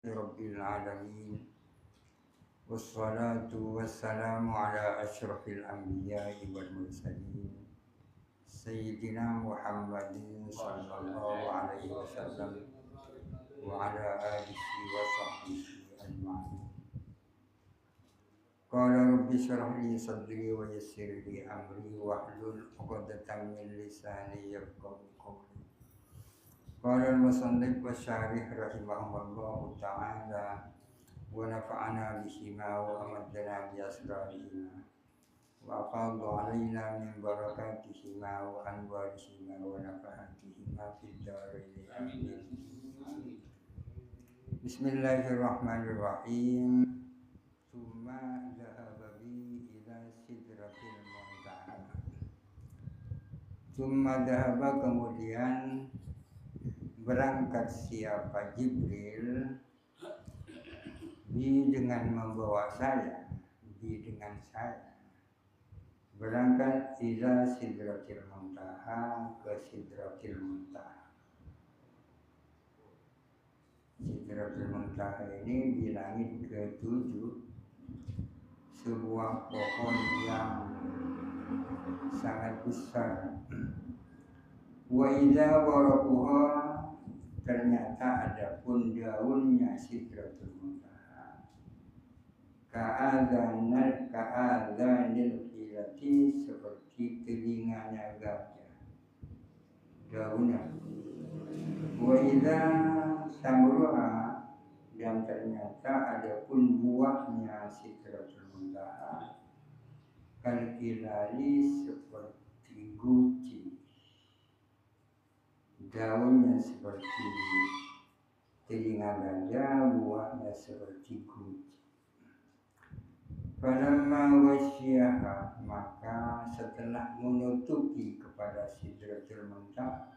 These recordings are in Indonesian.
Rabbil alamin wassalatu wassalamu ala asyrafil anbiya'i wal mursalin Sayyidina Muhammadin sallallahu alaihi wasallam wa ala alihi wa sahbihi ajma'in. Qala rabbi shrah li sadri wa yassir li amri wahlul 'uqdatam min lisani yafqahu qawli. Qala al-musannif wa syarih rahimahullahu ta'ala wa nafa'ana bihima wa amaddana bi asrarihima wa aqaddu alaina min barakatihima wa anwarihima wa nafahatihima fid dharain amin. Bismillahirrahmanirrahim. Tsumma dhahaba bi ila sidratil muntaha. Tsumma dhahaba, kemudian berangkat siapa Jibril bi dengan membawa saya, bi dengan saya berangkat ila sidratil muntaha, ke sidratil muntaha. Sidratil muntaha ini di langit ke-7, sebuah pohon yang sangat besar. Wa idza waraquha, ternyata ada pun daunnya sidratul muntaha ka'adzanil filati, seperti telinganya gajah daunnya. Wa idza samruha, dan ternyata ada pun buahnya sidratul muntaha kalkilali, seperti guci. Daunnya seperti telinga gajah, buahnya seperti guci. Falamma wasyiha, maka setelah menutupi kepada sidratul muntaha,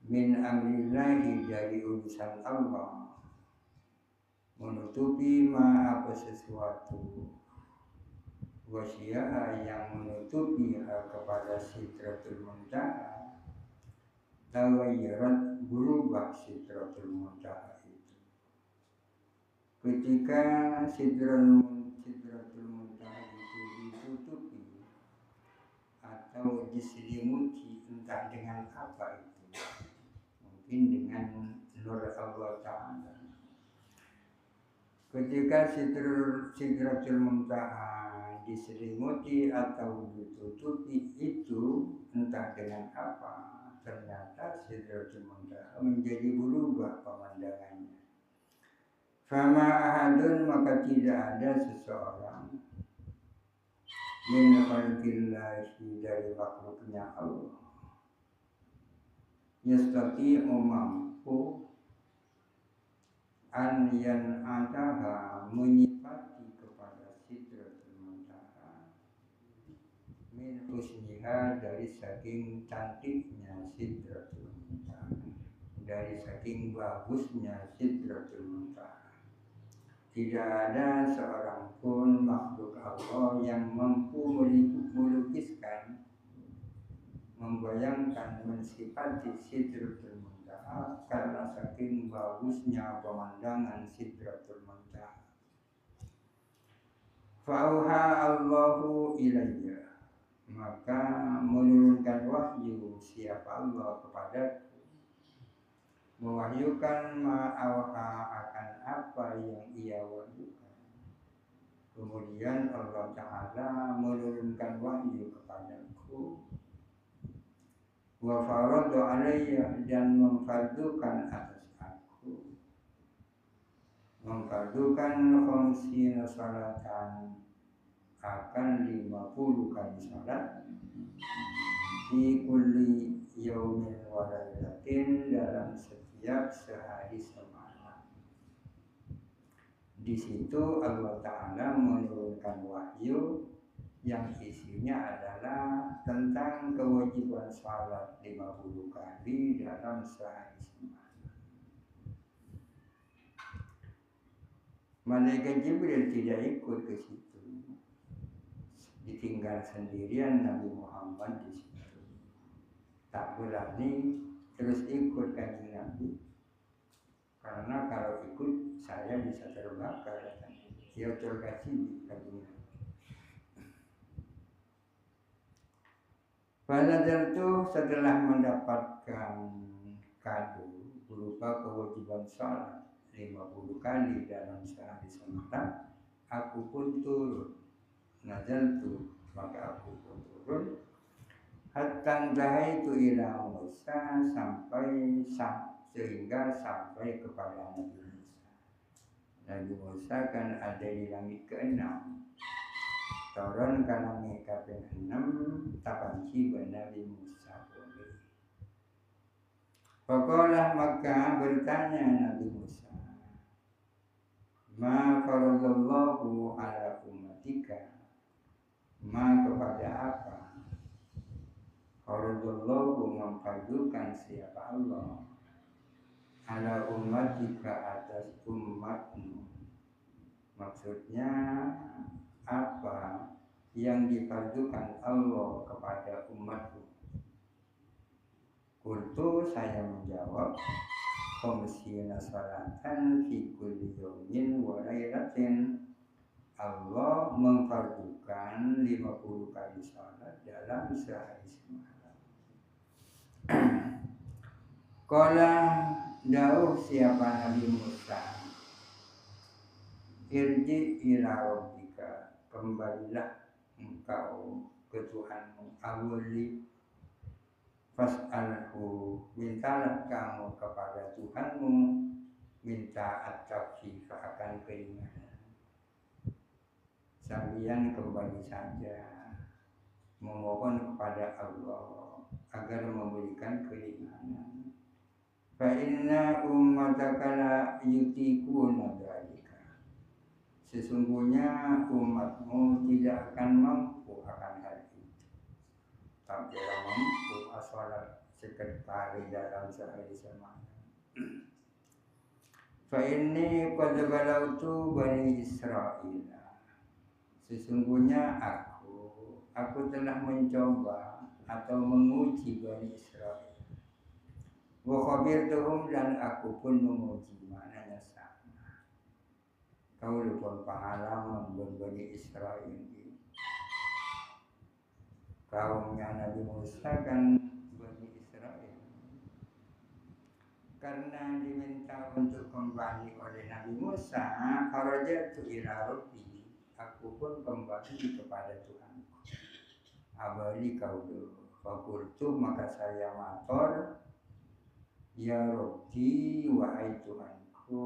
min amrillahi, dari urusan Allah, menutupi apa sesuatu, wasyiha yang menutupi kepada sidratul muntaha, tawayyarat, berubah sidratul muntaha itu. Ketika sidratul muntaha itu ditutupi atau diselimuti, entah dengan apa itu, mungkin dengan nur Allah Ta'ala. Ketika sidratul muntaha diselimuti atau ditutupi itu, entah dengan apa, ternyata sidratul muntaha menjadi berubah pemandangannya. Fama ahadun, maka tidak ada seseorang, min khalqillahi, dari makhluknya Allah, yastati'u, mampu, an yan'ataha, menyifati kepada sidratul muntaha, min husniha, dari saking cantiknya sidratul muntaha, dari saking bagusnya sidratul muntaha. Tidak ada seorang pun makhluk Allah yang mampu melukiskan, membayangkan, mensifati sidratul muntaha, karena saking bagusnya pemandangan sidratul muntaha. Fa'auha Allahu ilayya, maka menurunkan wahyu siapa Allah kepadaku, mewahyukan ma'auha, akan apa yang ia wahyukan. Kemudian Allah Ta'ala menurunkan wahyu kepadaku, wa faradu alayya, dan memfardukan atas aku, memfardukan khamsina salatan, akan 50 kali salat, di kulli yaumin wa lailatin, dalam setiap sehari semalam. Di situ Allah Ta'ala menurunkan wahyu yang isinya adalah tentang kewajiban salat 50 kali dalam sehari semalam. Malaikat Jibril tidak ikut ke situ, ditinggal sendirian Nabi Muhammad di situ. Tak berani terus ikut Kanjeng Nabi, karena kalau ikut saya bisa terbakar. Ya terkasih kajian. Pada itu setelah mendapatkan kado berupa kewajiban sholat 50 kali dalam sehari semata, aku pun turun. Nazaltu, maka aku pun turun. Hatta itu ila Musa sehingga sampai kepada Nabi Musa. Nabi Musa kan ada di langit ke-6. Turun ke langit ke-6 tapanci Nabi Musa boleh. Faqalah maka bertanya Nabi Musa, ma faradallahu ala ummatika, ma kepada apa faradallahu memfardukan siapa Allah ala ummatika atas umatmu. Maksudnya apa yang difardukan Allah kepada umatku? Kultu, saya menjawab, khamsina salatan fi kulli yawmin wa lailatin. Allah memfardukan 50 kali salat dalam sehari semalam. Qala dawuh siapa Nabi Musa, irji ila rabbika, kembalilah engkau ke Tuhanmu. Awali fas'alhu, mintalah kamu kepada Tuhanmu, minta at-tawfiq akan keringanan. Sambian kembali saja memohon kepada Allah agar memberikan keringanan. Fa inna ummataka la yutiquna dzalika. Sesungguhnya umatmu tidak akan mampu akan hal itu. Tak kira mampu asalat sekali dalam sehari semalam. Fa inni qad balautu bani Israil. Sesungguhnya aku telah mencoba atau menguji Bani Israel. Wa khabirtuhum, dan aku pun menguji, maknanya sama. Kau lupa pengalaman Bani Israel ini. Kaumnya Nabi Musa kan Bani Israel. Karena diminta untuk kembali oleh Nabi Musa, kharajatu ila rabbi, aku pun kembali kepada Tuhanku. Abali kaulu, fakultu, maka saya matur, ya Rabbi, wahai Tuhanku,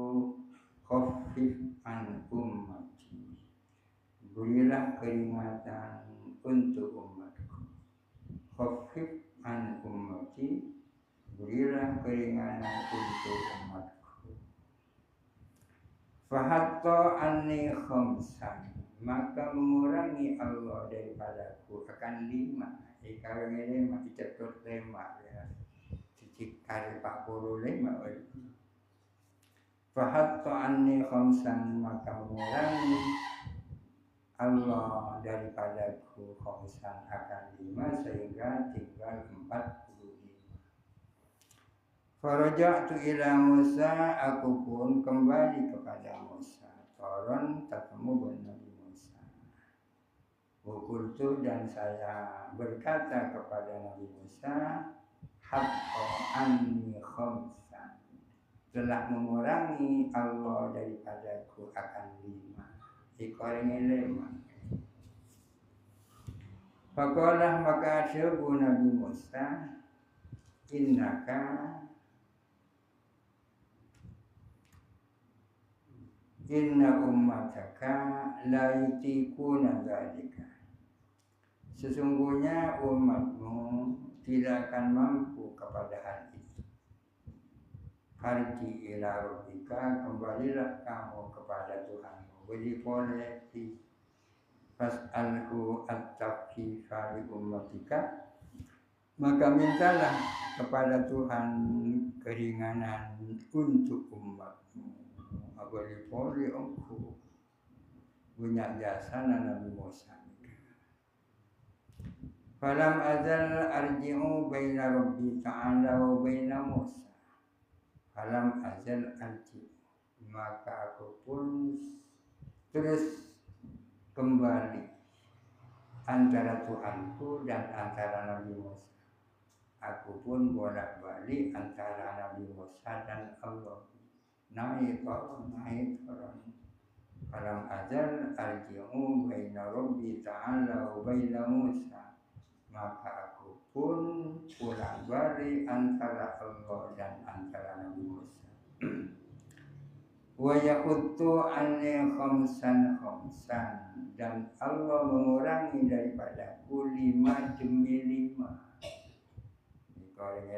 khaffif an ummati, berilah keringanan untuk umatku. Khaffif an ummati, berilah keringanan untuk umatku. Fahatta anni khamsan, maka mengurangi Allah daripadaku akan 5. Kalau ini masih cetot 5 ya. Cicik kali 45. Fahatta anni khamsan, maka mengurangi Allah daripadaku khamsan akan 5 sehingga tinggal 45. Faraja'tu ila Musa, aku pun kembali kepada Musa. Turun ketemu Nabi Musa. Wukultu, dan saya berkata kepada Nabi Musa, hatta anni khamsan, telah mengurangi Allah daripadaku akan 5. Ikurangi 5. Faqalah, maka asyabu Nabi Musa, inna ummataka la yutiquna dzalika. Sesungguhnya umatmu tidak akan mampu kepada hal itu. Harji ila rabbika, kembalilah kamu kepada Tuhanmu. Beri polisi fas'alhu at-tawfiqa li ummatika, maka mintalah kepada Tuhan keringanan untuk umatmu. Beri poli aku punya jasa Nabi Musa. Falam azal arji'u baina Rabbi ta'ala wa baina Musa, Falam azal anti, maka aku pun terus kembali antara Tuhanku dan antara Nabi Musa. Aku pun bolak-balik antara Nabi Musa dan Allah. Naik turun. Falam azal arji'u baina Rabbi ta'ala wa baina Musa. Maka aku pun pulang balik antara Allah dan antara Nabi Musa. Wa yaquttu anni khamsan dan Allah mengurangi daripadaku 5 demi 5. Ikoreng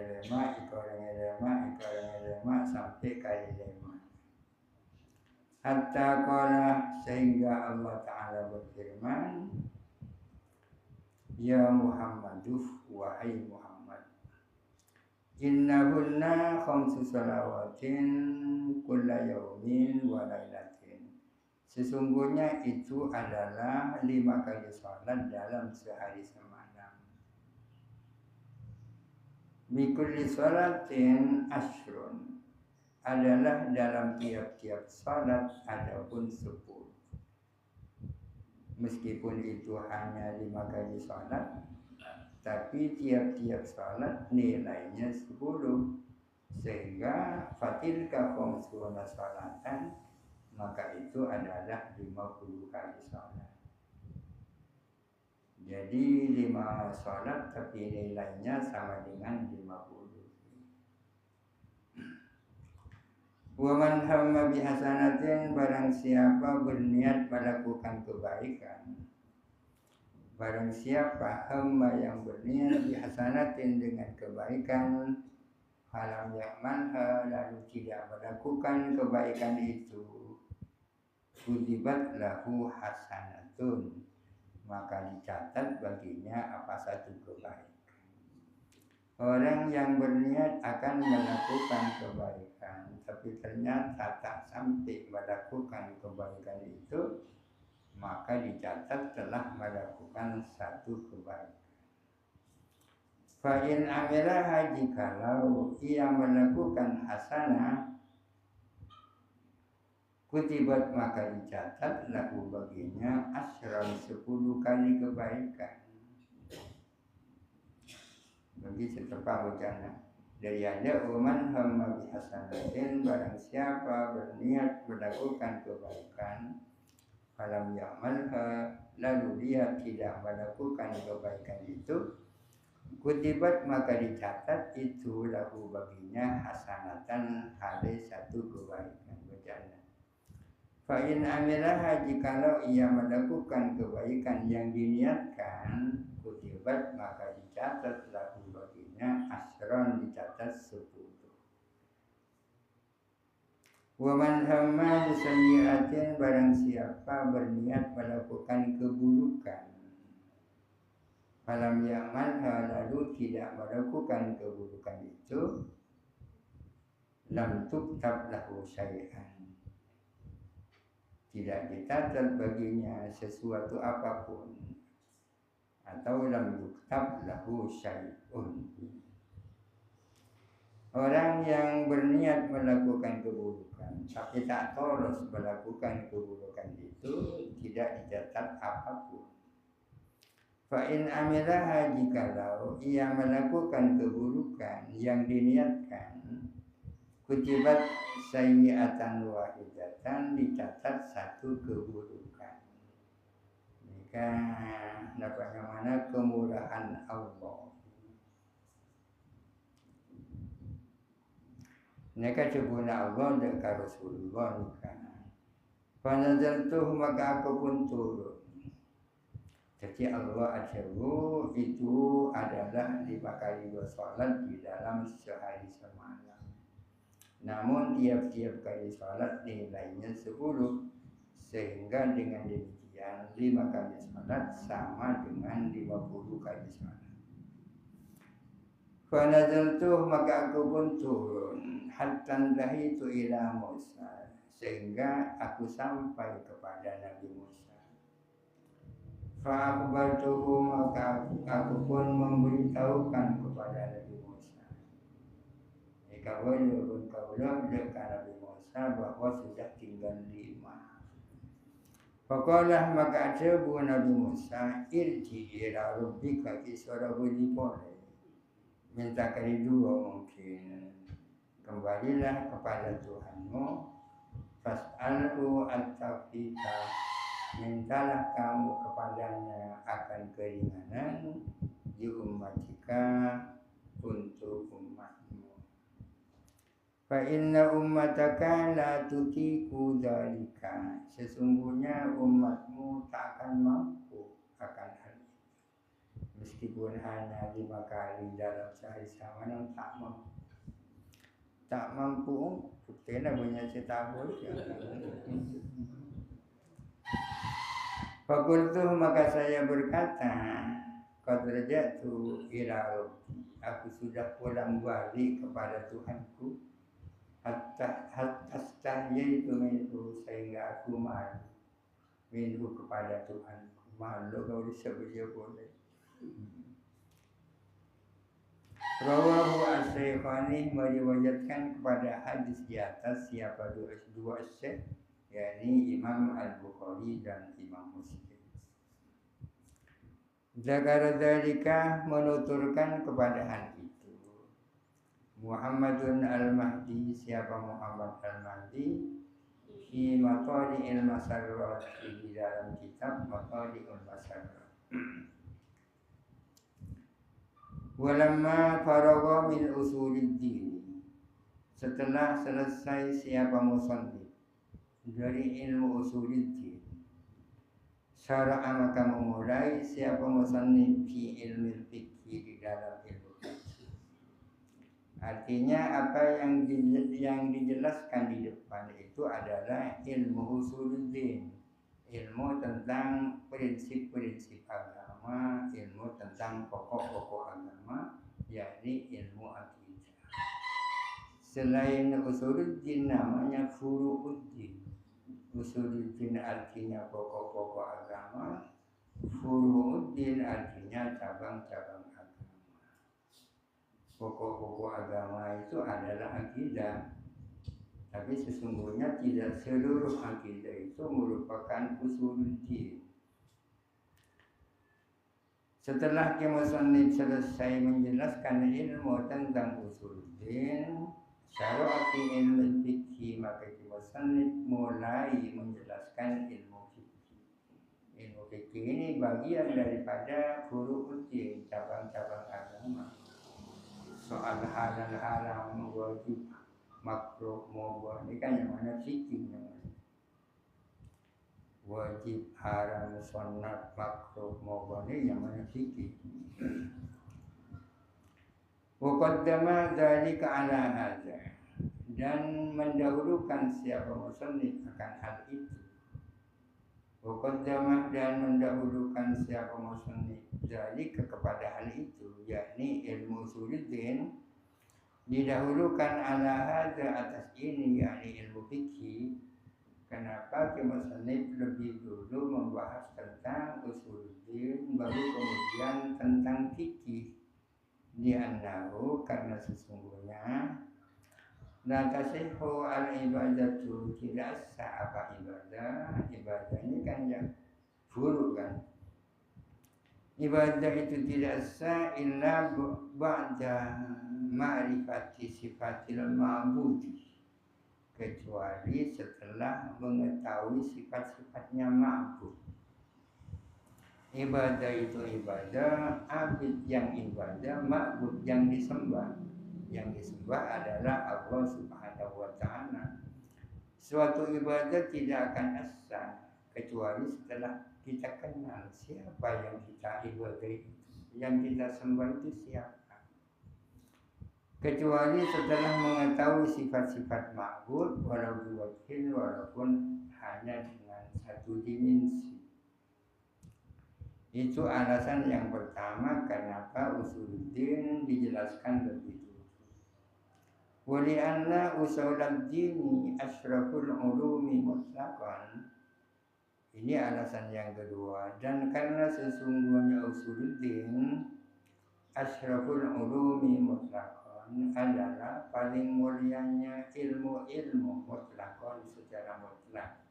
sampai kali 5. Hatta qala sehingga Allah Ta'ala berfirman, Ya Muhammaduh, wahai Muhammad, innahunna khamsu salawatin kulla yaumin wa lailatin. Sesungguhnya itu adalah 5 kali salat dalam sehari semalam. Bikulli salatin ashrun, adalah dalam tiap-tiap salat adapun 10. Meskipun itu hanya 5 kali salat, tapi tiap-tiap salat nilainya 10. Sehingga fatilka khamsuna salatan, maka itu adalah 50 kali salat. Jadi 5 salat tapi nilainya sama dengan 50. Wa man hamma bihasanatin, barang siapa berniat melakukan kebaikan. Barang siapa hamma yang berniat bihasanatin dengan kebaikan, falam ya'malha, lalu tidak melakukan kebaikan itu, kutibat lahu hasanatun, maka dicatat baginya apa satu kebaikan. Orang yang berniat akan melakukan kebaikan, tapi ternyata tak sampai melakukan kebaikan itu, maka dicatat telah melakukan satu kebaikan. Fa'in amilaha, jikalau ia melakukan hasanah, kutibat maka dicatat lahu baginya asran 10 kali kebaikan. Bagi setepa bacana dari ada uman hamma bihasanatin, barang siapa berniat melakukan kebaikan, falam ya'malha, lalu dia tidak melakukan kebaikan itu, kutibat maka dicatat itu lahu baginya hasanatan, ada satu kebaikan. Bacana fa'in amilaha, jikalau ia melakukan kebaikan yang diniatkan, kutibat maka dicatat lahu baginya asron, dicatat 10. Wa man hamma bisayyi'atin, barang siapa berniat melakukan keburukan, falam ya'malha, lalu tidak melakukan keburukan itu, lam tuktab lahu syai'an, tidak dicatat baginya sesuatu apapun, atau lam yuktab lahu syai'un. Orang yang berniat melakukan keburukan tapi tak terus melakukan keburukan itu, tidak dicatat apapun. Fa'in amilaha, jikalau ia melakukan keburukan yang diniatkan, kutibat sayyi'atan wahidatan, dicatat satu keburukan. Maka bagaimana kemurahan Allah. Neka cebuna Allah dekat Rasulullah nikah. Fanazaltuh, maka aku pun turun. Jadi Allah ajaru itu adalah 5 kali salat di dalam sehari semalam. Namun tiap-tiap kali salat nilainya 10. Sehingga dengan demikian 5 kali salat sama dengan 50 kali salat. Fanazaltuh, maka aku pun turun. Hatta dahitu ila Musa, sehingga aku sampai kepada Nabi Musa. Fa'akhbartuhu, maka aku pun memberitahukan kepada Nabi Musa. dikawal kaulah dekat Nabi Musa bahwa sudah tinggal 5. Faqalah maka ajabu Nabi Musa irji ila rabbika isara budi boleh minta kali 2 mungkin kembalilah kepada Tuhanmu fas'alhu at-tawfiqa mintalah kamu kepadanya akan keringanan di ummatika untuk umatmu fa inna ummataka la tutiku dzalika sesungguhnya umatmu tak akan mampu akan hal itu meskipun hanya 5 kali dalam sehari samanan tak mampu buktinya punya cetabul Fakultu maka saya berkata qad raja'tu ila rabbi aku sudah pulang balik kepada Tuhanku hatta stahyaitu minhu sehingga aku malu minhu kepada Tuhanku malu kalau disebut boleh Rawahu as-Syekhani meriwayatkan kepada hadis di atas siapa dua syekh yakni Imam Al-Bukhari dan Imam Muslim. Zakara dzalika menuturkan kepada hal itu. Muhammadun Al-Mahdi siapa Muhammad Al-Mahdi fi Matali'il Masarrat di dalam kitab Matali'ul Masarrat. Walamma faragha min usuliddin setelah selesai siapa musannif dari ilmu usuliddin syara'a maka memulai siapa musannif fi ilmu fikih di dalam ilmu fikih artinya apa yang dijelaskan di depan itu adalah ilmu usuliddin ilmu tentang prinsip-prinsip agama ilmu tentang pokok-pokok agama yakni ilmu akidah selain usuluddin namanya furu'uddin usuluddin artinya pokok-pokok agama furu'uddin artinya cabang-cabang agama pokok-pokok agama itu adalah akidah tapi sesungguhnya tidak seluruh akidah itu merupakan usuluddin. Setelah musannif selesai menjelaskan ilmu tentang usuluddin, syara'ati ilmu fikih maka musannif mulai menjelaskan ilmu fikih. Ilmu fikih ini bagian daripada furu'uddin, cabang-cabang agama. Soal halal haram wajib makruh mubah ini kan yang mana fikih namanya. Wajib haram sunat makruh mubah ini yang mana fikih. Wa qaddama dzalika ala hadza dan mendahulukan siapa musannif akan hal itu. Wa qaddama dan mendahulukan siapa musannif dzalika kepada hal itu yakni ilmu usuluddin didahulukan ala hadza atas ini yakni ilmu fikih. Kenapa musannif lebih dulu membahas tentang usuluddin baru kemudian tentang fikih? Li'annahu karena sesungguhnya la tasihhu al-ibadatu tidak sah apa ibadah. Ibadah ini kan yang buruk kan. Ibadah itu tidak sah illa ba'da ma'rifati sifatil ma'budi kecuali setelah mengetahui sifat-sifatnya ma'bud. Ibadah itu ibadah, abid yang ibadah, ma'bud yang disembah. Yang disembah adalah Allah Subhanahu wa ta'ala. Suatu ibadah tidak akan sah kecuali setelah kita kenal siapa yang kita ibadah itu, yang kita sembah itu siapa. Kecuali setelah mengetahui sifat-sifat ma'bud walaupun hanya dengan satu dimensi. Itu alasan yang pertama kenapa usuluddin dijelaskan lebih dulu. Wali'anna usuluddin asyraful ulumi mutlaqan. Ini alasan yang kedua dan karena sesungguhnya usuluddin asyraful ulumi mutlaqan adalah paling mulianya ilmu-ilmu mutlakon secara mutlak.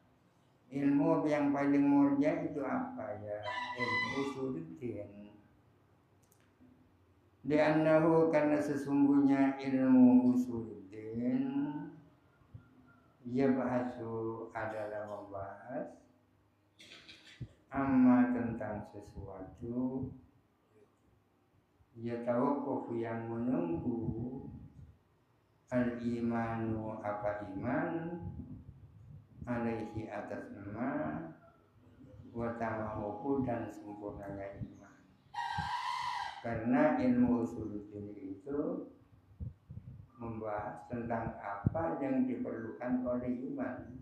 Ilmu yang paling mulia itu apa ya? Ilmu usuluddin. Li'annahu karena sesungguhnya ilmu usuluddin yabhasu adalah membahas amma tentang sesuatu yatawaqafu yang menunggu al-imanu apa iman alaihi atas nama wa tamamuhu dan sempurnanya iman. Karena ilmu usuluddin itu membahas tentang apa yang diperlukan oleh iman.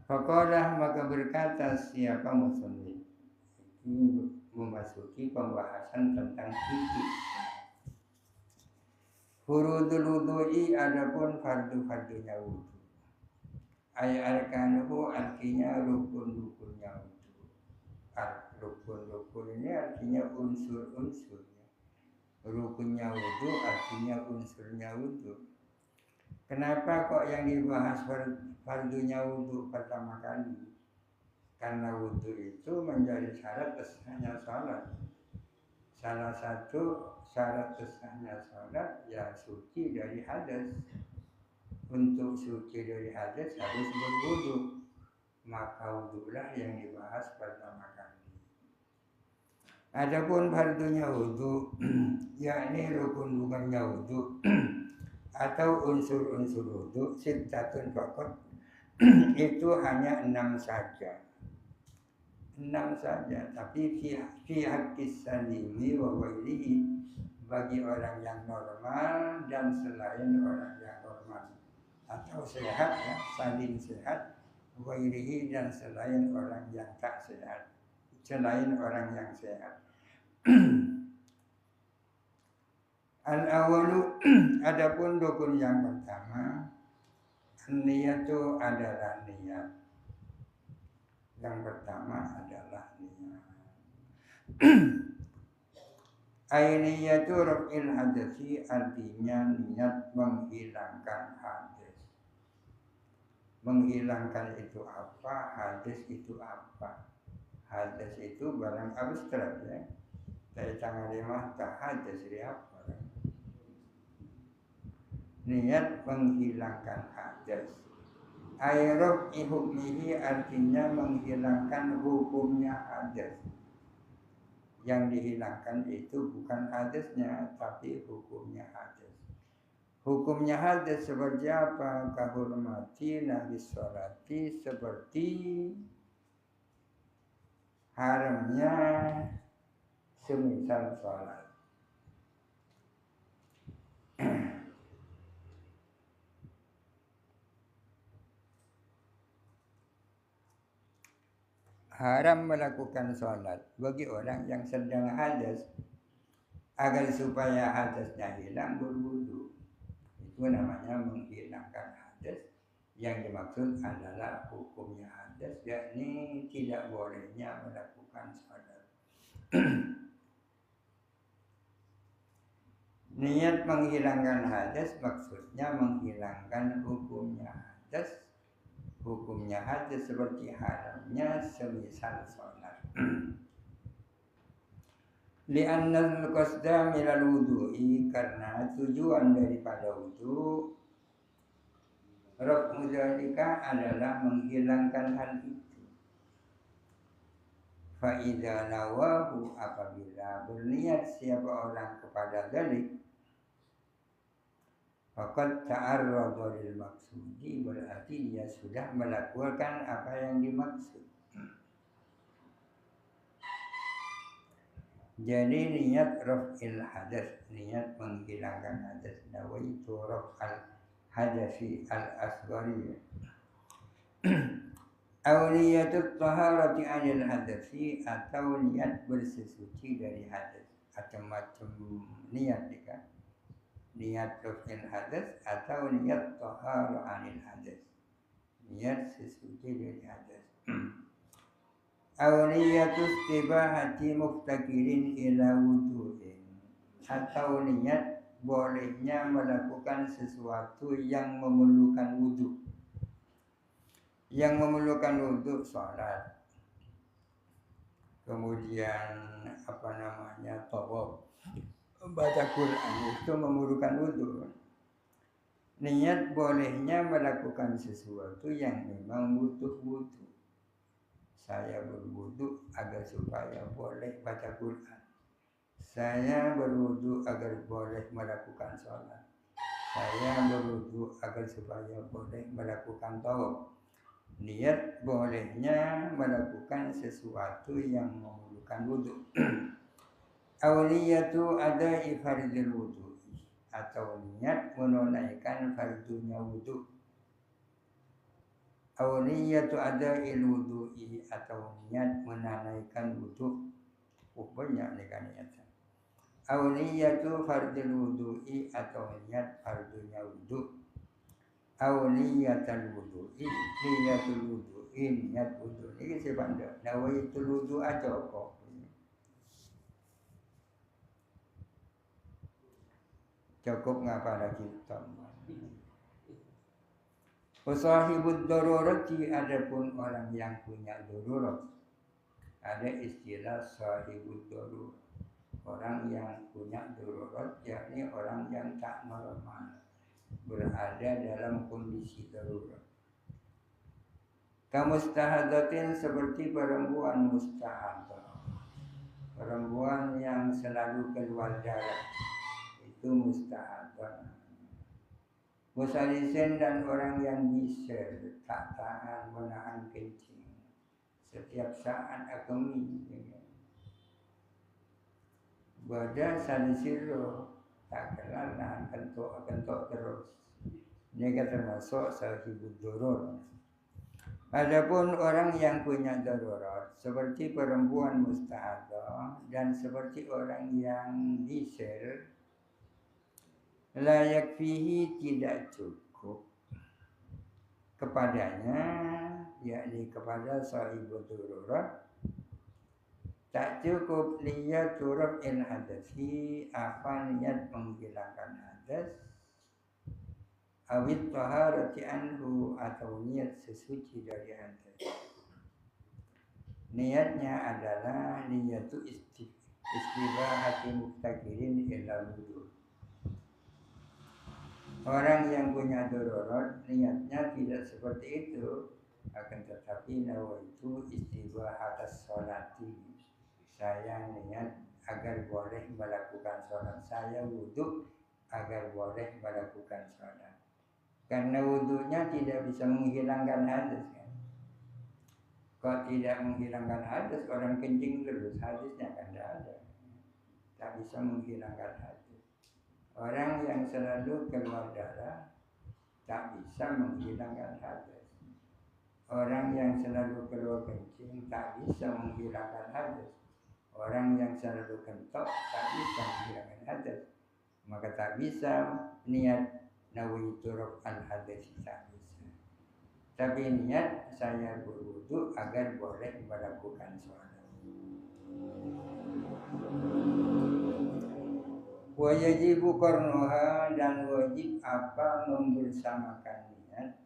Faqalah maka berkata siapa musannif ini memasuki pembahasan tentang fikih. Furudul wudu'i adapun fardu-fardunya wudu. Arkanuhu artinya rukun-rukunnya wudu. Rukun-rukun ini artinya unsur-unsurnya. Rukunnya wudu artinya unsurnya wudu. Kenapa kok yang dibahas fardunya wudu pertama kali? Karena wudu itu menjadi syarat sahnya salat. Salah satu syarat sahnya salat ya suci dari hadas. Untuk suci dari hadas harus berwudu. Maka wudulah yang dibahas pertama kali. Adapun fardunya wudu, yakni rukun-rukunnya wudu atau unsur-unsur wudu sittatun faqat itu hanya 6 saja. 6 saja, tapi fi haqqis salimi wa ghairihi bagi orang yang normal dan selain orang yang normal atau sehat ya, saling sehat, ghairihi dan selain orang yang tak sehat, selain orang yang sehat. Al-awalu adapun rukun yang pertama niyatu adalah niat. Yang pertama adalah niat. Ainiyatu raf'il hadasi artinya niat menghilangkan hadas. Menghilangkan itu apa? Hadas itu apa? Hadas itu barang abstrak ya. Dari tangan lima tak hadas apa? Niat menghilangkan hadas. Ayrab ihukmihi artinya menghilangkan hukumnya hadas. Yang dihilangkan itu bukan hadasnya tapi hukumnya hadas. Hukumnya hadas seperti apa? Kahurmati nabis sholati seperti haramnya semisal sholat. Haram melakukan sholat bagi orang yang sedang hadas. Agar supaya hadasnya hilang berwudu. Itu namanya menghilangkan hadas. Yang dimaksud adalah hukumnya hadas, yakni tidak bolehnya melakukan sholat. Niat menghilangkan hadas maksudnya menghilangkan hukumnya hadas. Hukumnya hadas seperti haramnya semisal sholat. Li'annal qasda minal wudu'i karena tujuan daripada wudu raf'u dzalika adalah menghilangkan hal itu. Fa idza nawahu apabila berniat siapa orang kepada dzalik faqad ta'arrada lil maksudi berarti dia sudah melakukan apa yang dimaksud. Jadi niat raf'il hadas, niat menghilangkan hadas, nawaitu raf'al hadasi al-asghari. Aw niyatut taharati 'anil hadasi atau niat bersesuci dari hadas. Atau macam niat kan? Niat raf'il hadas atau niat tahara 'anil hadas. Niat sesuci dari hadas. Aw niyatus tibahati muftakirin ila wudu'in atau niat bolehnya melakukan sesuatu yang memerlukan wudhu. Yang memerlukan wudhu sholat, kemudian tawaf, baca Quran itu memerlukan wudhu. Niat bolehnya melakukan sesuatu yang memang butuh wudhu. Saya berwudhu agar supaya boleh baca Quran. Saya berwudhu agar boleh melakukan sholat. Saya berwudhu agar supaya boleh melakukan tawaf. Niat bolehnya melakukan sesuatu yang memerlukan wudhu. Awliyatu adai fardil wudhu, atau niat menunaikan fardunya wudhu. Awliyatu adai wudhu'i, atau niat menunaikan wudhu. Banyak nih kan niat. Awliyatu fardil wudhu'i, atau niat fardunya wudhu. Awliyatul wudhu'i, niyatul wudhu'i, niat wudhu. Ini sebanda nawaitul wudhu aja kok. Cukup ngapa lagi tambah. Wasahibud darurati, adapun orang yang punya darurat. Ada istilah sahibud darurat. Orang yang punya darurat, yakni orang yang tak normal, berada dalam kondisi darurat. Kamustahadatin, seperti perempuan mustahadah, perempuan yang selalu keluar darah, itu mustahadah. Musalisin, dan orang yang bisa tak tahan menahan kencing setiap saat akemi. Badan salisiro, tak kenal nahan kentok terus. Ini kan termasuk sahibud durur. Adapun orang yang punya darurat, seperti perempuan mustahadah dan seperti orang yang bisir, layak fihi, tidak cukup kepadanya, yakni kepada sahibud darurat, tak cukup niat turab il hadasi, apa niat menghilangkan hadas, awit taharati anhu, atau niat sesuci dari hadas. Niatnya adalah niyatu istibahati muftakirin ila wudhu. Orang yang punya darurat, niatnya tidak seperti itu, akan tetapi nawaitu istibahatas sholati, saya niat agar boleh melakukan sholat. Saya wudhu agar boleh melakukan sholat. Karena wudhunya tidak bisa menghilangkan hadas kan. Kalau tidak menghilangkan hadas, orang kencing terus, hadasnya kan tidak ada. Tak bisa menghilangkan hadas. Orang yang selalu keluar darah tak bisa menghilangkan hadas. Orang yang selalu keluar kencing tak bisa menghilangkan hadas. Orang yang selalu kentok tak bisa menghilangkan hadas. Maka tak bisa niat nawaitu raf'al hadas, tak bisa. Tapi niat saya berwudu agar boleh melakukan sholat. Wajibu qarnuha, dan wajib apa membersamakan niat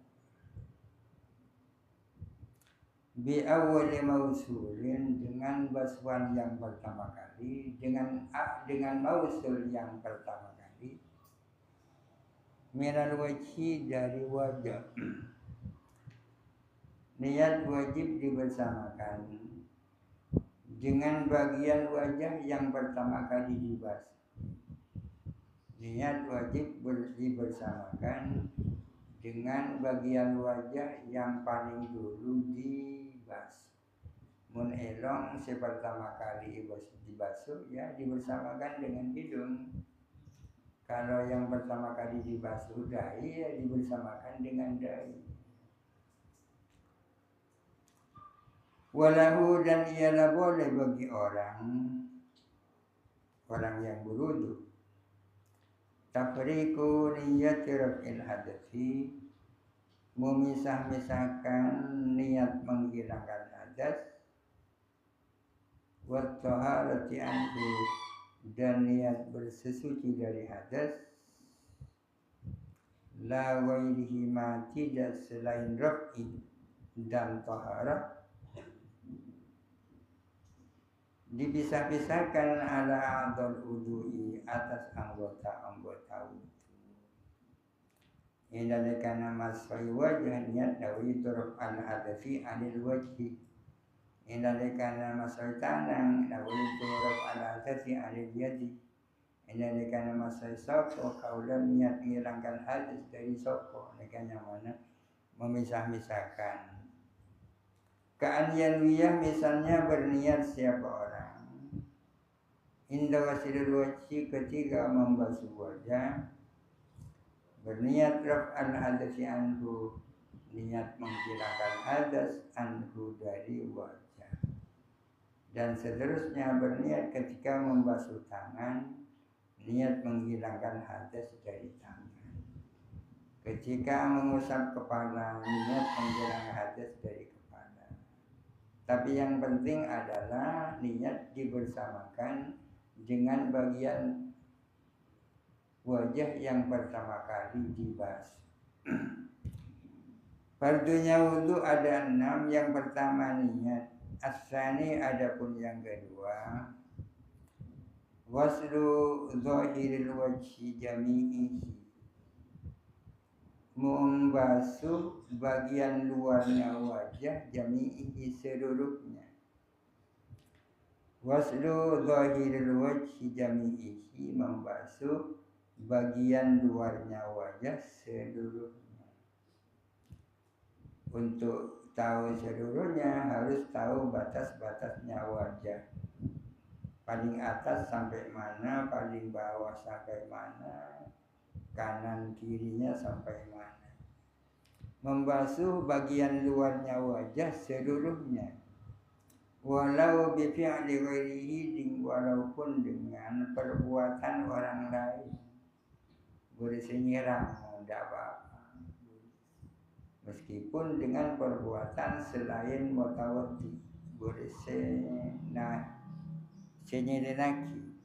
bi awwali mausulin, dengan baswan yang pertama kali, dengan mausul yang pertama kali, minal wajhi, dari wajah. Niat wajib dibersamakan dengan bagian wajah yang pertama kali dibasuh. Niat wajib dibersamakan dengan bagian wajah yang paling dulu dibasuh. Mun elong pertama kali dibasuh, ya dibersamakan dengan hidung. Kalau yang pertama kali dibasuh dahi, ya dibersamakan dengan dahi. Walahu, dan ialah boleh bagi orang yang berwudu, tafriqu niyati raf'il hadasi, memisah-misahkan niat menghilangkan hadas, wa taharati anhu, dan niat bersesuci dari hadas, la ghairihi ma tidak selain raf'i dan taharah, dipisah-pisahkan ala a'dhal wudu'i atas anggota-anggota wudu. Indalekana masai wajah niat dawi turuf al-hadafi anil wajhi. Indalekana masai tanang dawi turuf al-hadafi anil yadi. Indalekana masai soko kaulan niat menghilangkan hadas dari soko. Mereka yang mana memisah-misahkan. Ka'anyanwiyah misalnya berniat siapa orang inda wasilul wajhi ketika membasuh wajah, berniat raf'al hadasi anhu, niat menghilangkan hadas anhu dari wajah, dan seterusnya berniat ketika membasuh tangan, niat menghilangkan hadas dari tangan, ketika mengusap kepala, niat menghilangkan hadas dari kepala. Tapi yang penting adalah niat dibersamakan dengan bagian wajah yang pertama kali dibasuh. Fardunya wudu ada 6. Yang pertama niat, as-tsani adapun yang kedua waslu zahiril wajhi jami'ihi, membasuh bagian luarnya wajah jami'ihi seluruhnya. Waslu zahiril wajhi jami'ihi, membasuh bagian luarnya wajah seluruhnya. Untuk tahu seluruhnya harus tahu batas-batasnya wajah. Paling atas sampai mana, paling bawah sampai mana, kanan kirinya sampai mana. Membasuh bagian luarnya wajah seluruhnya. Walau bifi'li ghairihi, walaupun dengan perbuatan orang lain. Bersih nyiram, tidak apa-apa. Meskipun dengan perbuatan selain mutawati, bersih senyirinaki.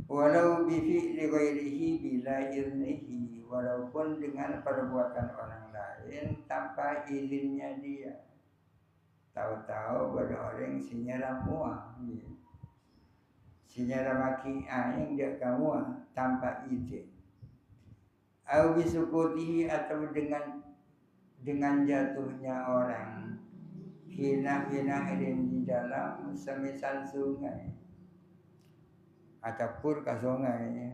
Walau bifi'li ghairihi bila iznihi, walaupun dengan perbuatan orang lain tanpa izinnya dia. Tahu-tahu pada orang sinyaram muah, sinyaram maki aing dia kamu tanpa izin. Au bisukutihi, atau dengan jatuhnya orang hina di dalam semisal sungai ataupun ke sungai.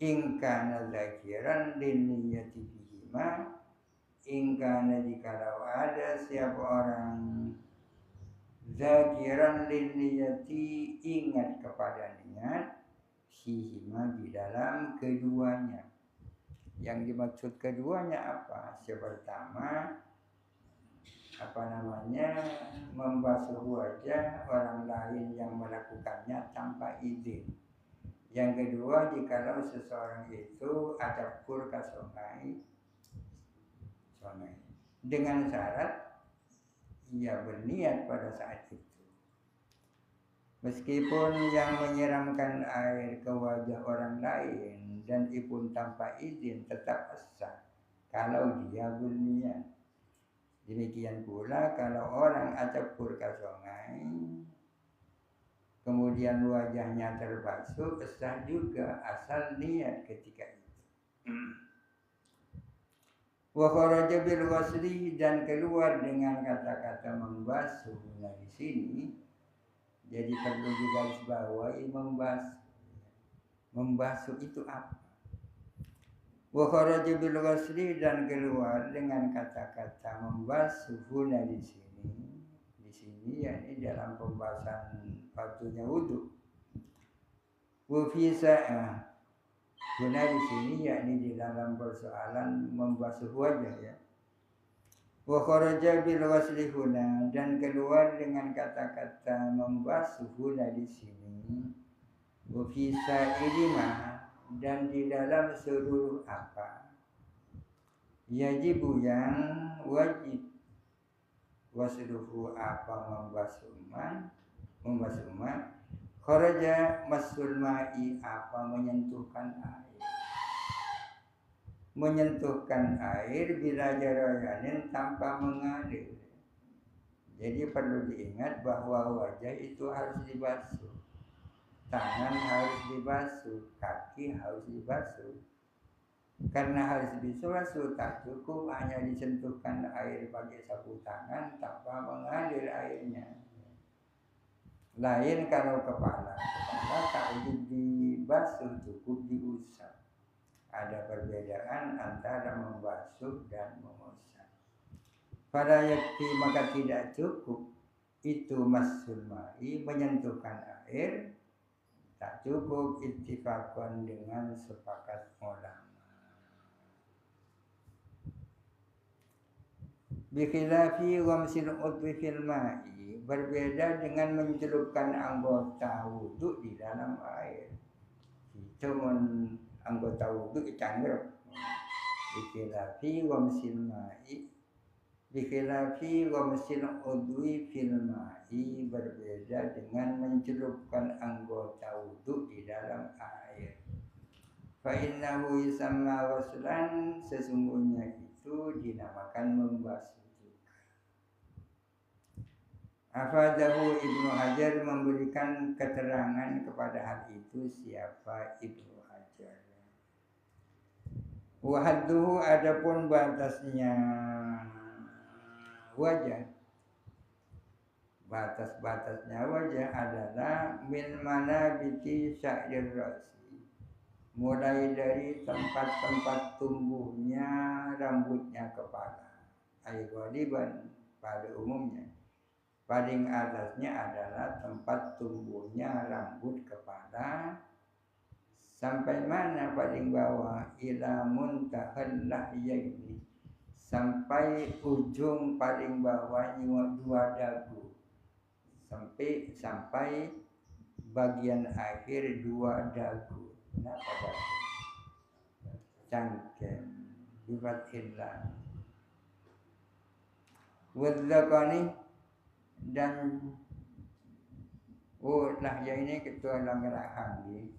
Ingkana zakiran liniyati bihima, ingkana jikalau ada siapa orang zakiran liniyati, ingat kepada niat sihima di dalam keduanya. Yang dimaksud keduanya apa? Yang pertama membasuh wajah orang lain yang melakukannya tanpa izin. Yang kedua, jikalau seseorang itu adapur ke sungai dengan syarat ia berniat pada saat itu. Meskipun yang menyiramkan air ke wajah orang lain dan pun tanpa izin tetap sah kalau dia berniat. Demikian pula kalau orang adapur ke sungai kemudian wajahnya terbasuh, sah juga asal niat ketika itu. Wa kharaja bil wasli, dan keluar dengan kata-kata membasuh. Nah di sini jadi perlu digarisbawahi membasuh itu apa? Wa kharaja bil wasli, dan keluar dengan kata-kata membasuh. Nah di sini yakni dalam pembahasan fardunya wudu. Wa fi sa'ah, guna di sini yakni di dalam persoalan membasuh wajah ya. Wa kharaja bil wasli huna, dan keluar dengan kata-kata membasuh huna di sini. Wa fi sa'ilima, dan di dalam seluruh apa? Yajibu, yang wajib. Wasluhu apa membasuh ma Kharaja masul ma'i, apa menyentuhkan air. Menyentuhkan air bila jarayanin tanpa mengalir. Jadi perlu diingat bahwa wajah itu harus dibasuh, tangan harus dibasuh, kaki harus dibasuh. Karena harus dibasuh, tak cukup hanya disentuhkan air pakai sapu tangan tanpa mengalir airnya. Lain kalau kepala tak wajib dibasuh, cukup diusap. Ada perbedaan antara membasuh dan mengusap. Pada yakti maka tidak cukup itu masul ma'i, menyentuhkan air, tak cukup ittifaqan dengan sepakat ulama. Bikhilafi ghamsil udwi fil ma'i, berbeda dengan mencelupkan anggota wudu di dalam air. Itu anggota wudu dicangkruk. Bikhilafi ghamsil ma'i, bikhilafi ghamsil udwi fil ma'i, berbeda dengan mencelupkan anggota wudu di dalam air. Fa innahu yusamma ghuslan, sesungguhnya itu dinamakan membasuh. Afadahu Ibnu Hajar, memberikan keterangan kepada hal itu. Siapa Ibnu Hajar? Wa hadduhu, adapun batasnya wajah, batas-batasnya wajah adalah min manabiti sya'rir ra'si, mulai dari tempat-tempat tumbuhnya rambutnya kepala. Ay ghaliban, pada umumnya. Paling atasnya adalah tempat tumbuhnya rambut kepala. Sampai mana paling bawah? Ila muntahal lahyaini, sampai ujung paling bawahnya dua dagu. Sampai bagian akhir dua dagu. Nah, pada cangkem bifathillah. Wadzakani, dan lahya ini ketua langgerahang ni.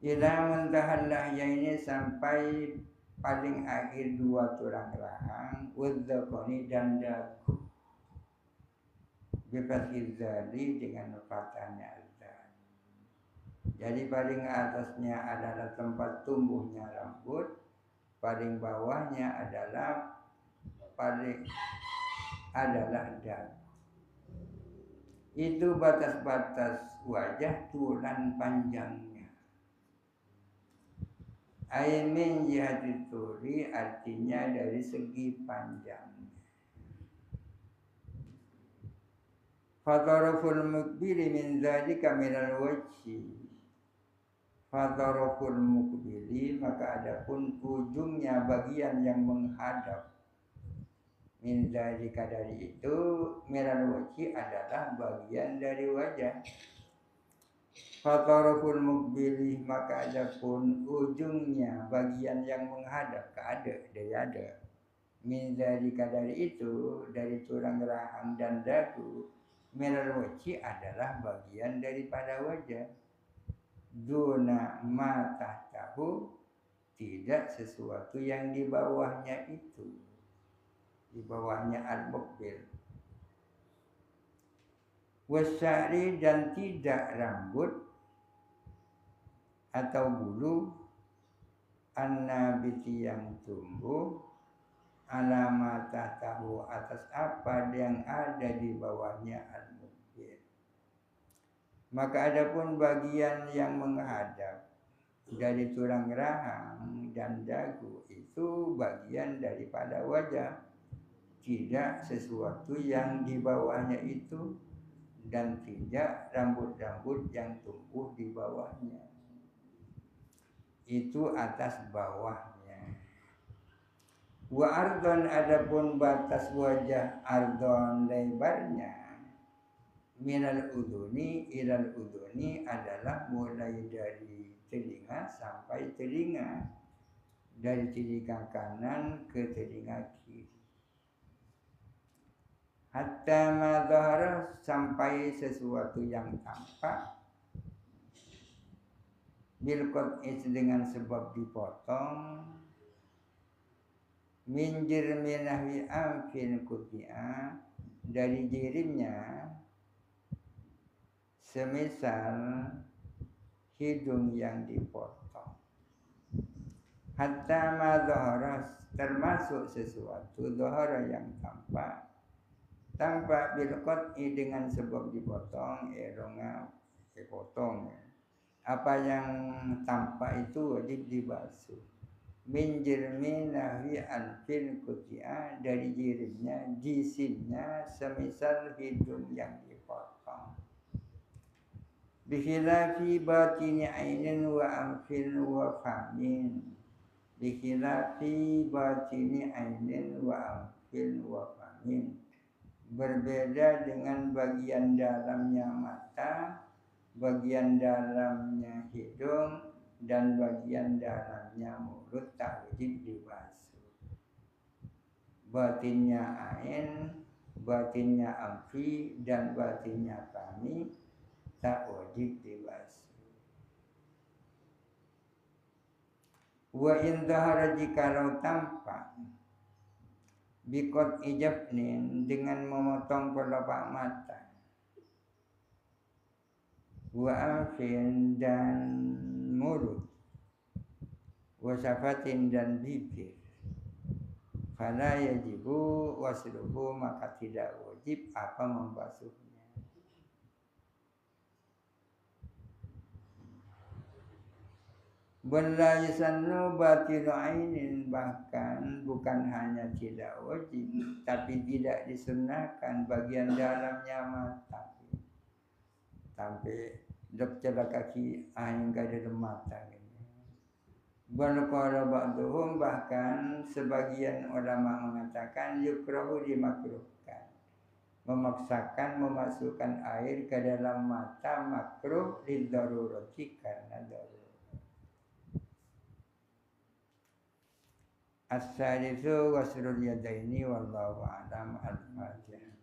Ila muntahal lahya ini, sampai paling akhir dua tulang rahang. Wadzakani, dan dagu. Bifathizali, dengan fathahnya azan. Jadi paling atasnya adalah tempat tumbuhnya rambut, paling bawahnya adalah dagu. Itu batas-batas wajah tulan panjangnya. Aimin jihati turi, artinya dari segi panjangnya. Fataraful mukbili min dzalika minal wajhi. Fataraful mukbili, maka adapun ujungnya, bagian yang menghadap, min dzalika, dari itu, minal wajhi, adalah bagian dari wajah. Fataraful mukbili, maka adapun ujungnya, bagian yang menghadap ke ada. Min dzalika, dari itu, dari tulang rahang dan dagu. Minal wajhi adalah bagian daripada wajah. Duna ma tahtahu, tidak sesuatu yang di bawahnya itu, di bawahnya al-mukbil. Wasyari, dan tidak rambut atau bulu, an-nabiti, yang tumbuh, alamat tahtahu, atas apa yang ada di bawahnya al-mukbil. Maka adapun bagian yang menghadap dari tulang rahang dan dagu, itu bagian daripada wajah, tidak sesuatu yang di bawahnya itu, dan tidak rambut-rambut yang tumbuh di bawahnya. Itu atas bawahnya. Wa ardon, adapun batas wajah, ardon, lebarnya, minal udhuni ilal udhuni, adalah mulai dari telinga sampai telinga, dari telinga kanan ke telinga kiri. hatta ma dhahara, sampai sesuatu yang tampak, bil qat'i dengan sebab dipotong, min jirmi nahwi amfin quti'a, dari jirimnya semisal hidung yang dipotong. Hatta ma dhahara, termasuk sesuatu dhahara yang tampak bil qat'i dengan sebab dipotong, dipotong. Apa yang tampak itu wajib dibasuh. Min jirmi nahwi anfil quti'a, dari jirimnya, jisimnya semisal hidung yang dipotong. Bikhilafi batini ainin wa anfil wa famin. Bikhilafi batini ainin wa anfil wa famin. Berbeda dengan bagian dalamnya mata, bagian dalamnya hidung, dan bagian dalamnya mulut tak wajib dibasuh. Batinnya ain, batinnya amfi, dan batinnya fami tak wajib dibasuh. Wa in dhahara, jikalau tampak, bikot ijabnin, dengan memotong kelopak mata, wa anfin, dan mulut, wa syafatin, dan bibir, fala yajibu wasluhu, maka tidak wajib apa membasuhnya. Wala yusannu batinu ainin, bahkan bukan hanya tidak wajib, tapi tidak disunnahkan bagian dalamnya mata. Sampai dok celah kaki ain ke dalam mata. Qala ba'duhum, bahkan sebagian ulama mengatakan yukrahu, dimakruhkan. Memaksakan memasukkan air ke dalam mata makruh lidarurati, karena darurat. As-salisu waslul yadaini wallahu a'lam. Al-Fatihah.